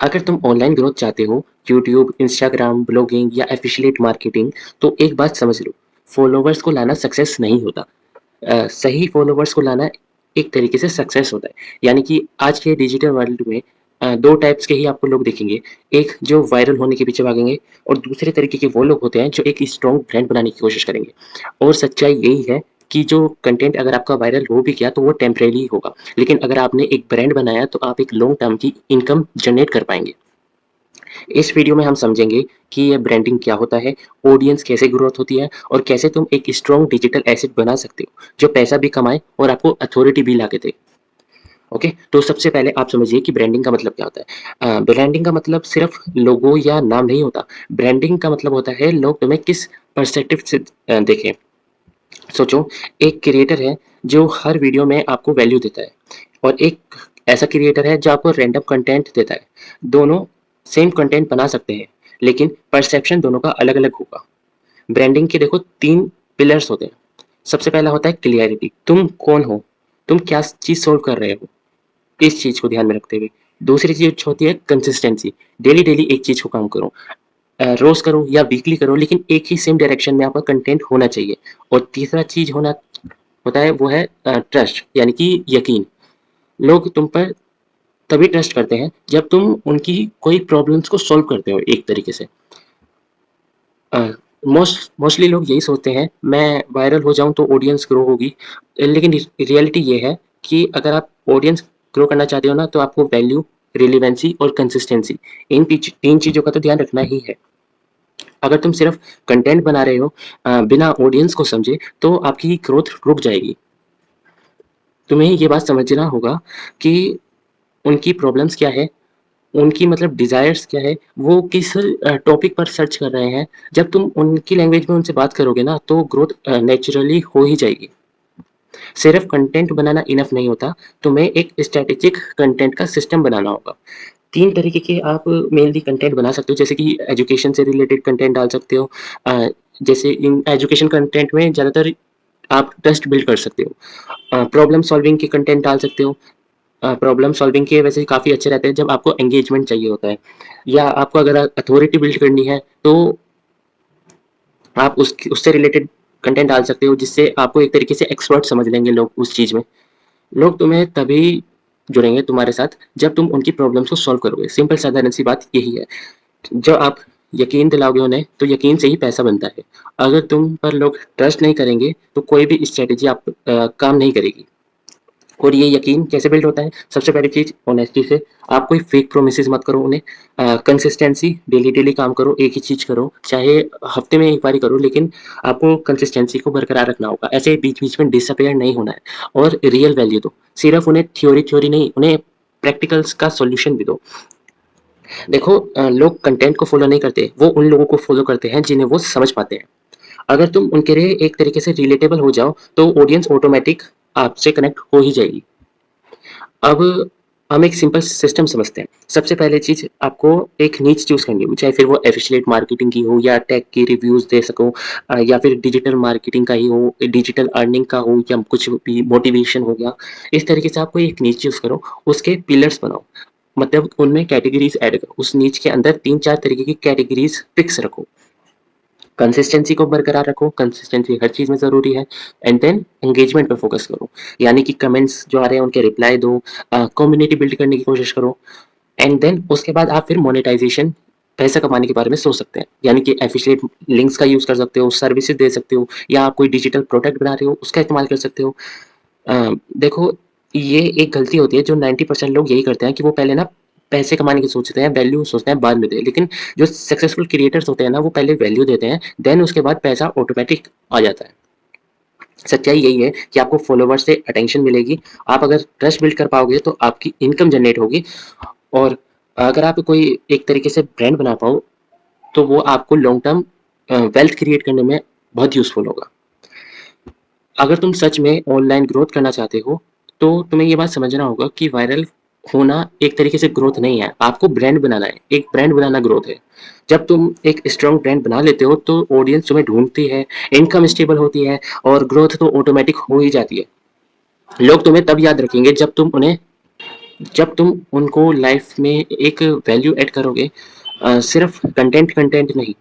अगर तुम online growth चाहते हो, यूट्यूब, इंस्टाग्राम, ब्लॉगिंग या एफिशिएट मार्केटिंग, तो एक बात समझ लो, फॉलोवर्स को लाना सक्सेस नहीं होता। सही फॉलोवर्स को लाना एक तरीके से सक्सेस होता है। यानी कि आज के डिजिटल वर्ल्ड में 2 टाइप्स के ही आपको लोग दिखेंगे। एक जो वायरल होने के पीछे भागेंगे और दूसरे तरीके के वो लोग होते हैं जो एक स्ट्रॉन्ग ब्रांड बनाने की कोशिश करेंगे। और सच्चाई यही है कि जो कंटेंट अगर आपका वायरल हो भी गया तो वो टेम्परेरी होगा। लेकिन अगर आपने एक ब्रांड बनाया तो आप एक लॉन्ग टर्म की इनकम जनरेट कर पाएँगे। इस वीडियो में हम समझेंगे कि ये ब्रांडिंग क्या होता है, ऑडियंस कैसे ग्रोथ होती है और कैसे तुम एक स्ट्रॉन्ग डिजिटल एसेट बना सकते हो, जो पैसा भी कमाए और आपको अथॉरिटी भी ला के दे। ओके, तो सबसे पहले आप समझिए कि ब्रांडिंग का मतलब क्या होता है। ब्रांडिंग का मतलब सिर्फ लोगो या नाम नहीं होता। ब्रांडिंग का मतलब होता है लोग तुम्हें किस पर्सपेक्टिव से देखें। सोचो, एक क्रिएटर है जो हर वीडियो में आपको वैल्यू देता है और एक ऐसा क्रिएटर है जो आपको रैंडम कंटेंट देता है। दोनों सेम कंटेंट बना सकते हैं, लेकिन परसेप्शन दोनों का अलग-अलग होगा। ब्रांडिंग के देखो 3 पिलर्स होते हैं। सबसे पहला होता है क्लैरिटी, तुम कौन हो? तुम क्या चीज़ सोल्व कर रहे हो? इस चीज़ को ध्यान में रखते हुए। दूसरी चीज़ होती है कंसिस्टेंसी, डेली-डेली एक चीज़ को काम करो। रोज़ करो या वीकली करो, लेकिन एक ही सेम डायरेक्शन में आपका कंटेंट होना चाहिए। और तीसरा चीज़ होना होता है वो है ट्रस्ट, यानी कि यकीन। लोग तुम पर तभी ट्रस्ट करते हैं जब तुम उनकी कोई प्रॉब्लम्स को सॉल्व करते हो एक तरीके से। मोस्टली लोग यही सोचते हैं मैं वायरल हो जाऊँ तो ऑडियंस ग्रो होगी। लेकिन रियलिटी ये है कि अगर आप ऑडियंस ग्रो करना चाहते हो ना तो आपको वैल्यू, रिलेवेंसी और कंसिस्टेंसी, इन 3 चीज़ों का तो ध्यान रखना ही है। अगर तुम सिर्फ कंटेंट बना रहे हो बिना ऑडियंस को समझे, तो आपकी ग्रोथ रुक जाएगी। तुम्हें ये बात समझना होगा कि उनकी प्रॉब्लम्स क्या है, उनकी मतलब डिज़ायर्स क्या है, वो किस टॉपिक पर सर्च कर रहे हैं। जब तुम उनकी लैंग्वेज में उनसे बात करोगे ना, तो ग्रोथ नेचुरली हो ही जाएगी। सिर्फ कंटेंट बनाना इनफ नहीं होता, तुम्हें एक स्ट्रैटेजिक कंटेंट का सिस्टम बनाना होगा। 3 तरीके के आप मेनली कंटेंट बना सकते हो, जैसे कि एजुकेशन से रिलेटेड कंटेंट डाल सकते हो। जैसे इन एजुकेशन कंटेंट में ज़्यादातर आप ट्रस्ट बिल्ड कर सकते हो। प्रॉब्लम सॉल्विंग के कंटेंट डाल सकते हो। प्रॉब्लम सॉल्विंग के वैसे काफ़ी अच्छे रहते हैं जब आपको एंगेजमेंट चाहिए होता है, या आपको अगर अथॉरिटी बिल्ड करनी है तो आप उससे रिलेटेड कंटेंट डाल सकते हो, जिससे आपको एक तरीके से एक्सपर्ट समझ लेंगे लोग उस चीज़ में। लोग तुम्हें तभी जुड़ेंगे तुम्हारे साथ जब तुम उनकी प्रॉब्लम्स को सॉल्व करोगे। सिंपल साधारण सी बात यही है। जब आप यकीन दिलाओगे उन्हें तो यकीन से ही पैसा बनता है। अगर तुम पर लोग ट्रस्ट नहीं करेंगे तो कोई भी स्ट्रैटेजी आप काम नहीं करेगी। और ये यकीन कैसे बिल्ड होता है? सबसे पहली चीज़ ऑनेस्टी से। आप कोई फेक प्रोमिसेस मत करो उन्हें। कंसिस्टेंसी, डेली-डेली काम करो, एक ही चीज़ करो, चाहे हफ्ते में 1 बार ही करो, लेकिन आपको कंसिस्टेंसी को बरकरार रखना होगा। ऐसे बीच-बीच में डिसअपियर नहीं होना है। और रियल वैल्यू दो। सिर्फ उन्हें थ्योरी-थ्योरी नहीं, उन्हें प्रैक्टिकल्स का सॉल्यूशन भी दो। देखो, लोग कंटेंट को फॉलो नहीं करते, वो उन लोगों को फॉलो करते हैं जिन्हें वो समझ पाते हैं। अगर तुम उनके लिए एक तरीके से रिलेटेबल हो जाओ, तो ऑडियंस ऑटोमैटिक आपसे कनेक्ट हो ही जाएगी। अब हम एक सिंपल सिस्टम समझते हैं। सबसे पहली चीज़, आपको एक नीच चूज़ करनी होगी, चाहे फिर वो एफिलिएट मार्केटिंग की हो या टेक की रिव्यूज़ दे सको, या फिर डिजिटल मार्केटिंग का ही हो, डिजिटल अर्निंग का हो, या कुछ भी मोटिवेशन हो गया। इस तरीके से आपको एक नीच चूज़ करो, उसके पिलर्स बनाओ। मतलब उनमें कैटेगरीज़ ऐड करो। उस नीच के अंदर 3-4 तरीके की कैटेगरीज़ फिक्स रखो। कंसिस्टेंसी को बरकरार रखो, कंसिस्टेंसी हर चीज़ में ज़रूरी है। एंड देन एंगेजमेंट पे फ़ोकस करो, यानी कि कमेंट्स जो आ रहे हैं उनके रिप्लाई दो, कम्युनिटी बिल्ड करने की कोशिश करो। एंड देन उसके बाद आप फिर मोनेटाइज़ेशन, पैसा कमाने के बारे में सोच सकते हैं। यानी कि एफिशिएंट लिंक्स का यूज़ कर सकते हो, सर्विसेज़ दे सकते हो, या आप कोई डिजिटल प्रोडक्ट बना रहे हो, उसका इस्तेमाल कर सकते हो। देखो, ये एक गलती होती है जो 90% लोग यही करते हैं कि वो पहले ना पैसे कमाने की सोचते हैं, वैल्यू सोचते हैं बाद में दें। लेकिन जो सक्सेसफुल क्रिएटर्स होते हैं ना, वो पहले वैल्यू देते हैं, देन उसके बाद पैसा ऑटोमैटिक आ जाता है। सच्चाई यही है कि आपको फॉलोवर्स से अटेंशन मिलेगी। आप अगर ट्रस्ट बिल्ड कर पाओगे तो आपकी इनकम जनरेट होगी। और अगर आप कोई एक तरीके से ब्रांड बना पाओ, तो वो आपको लॉन्ग टर्म वेल्थ क्रिएट करने में बहुत यूज़फुल होगा। अगर तुम सच में ऑनलाइन ग्रोथ करना चाहते हो, तो तुम्हें ये बात समझना होगा कि वायरल होना एक तरीके से ग्रोथ नहीं है, आपको ब्रांड बनाना है। एक ब्रांड बनाना ग्रोथ है। जब तुम एक स्ट्रॉन्ग ब्रांड बना लेते हो, तो ऑडियंस तुम्हें ढूँढती है, इनकम स्टेबल होती है और ग्रोथ तो ऑटोमैटिक हो ही जाती है। लोग तुम्हें तब याद रखेंगे जब तुम उन्हें जब तुम उनको लाइफ में एक वैल्यू ऐड करोगे, सिर्फ कंटेंट नहीं,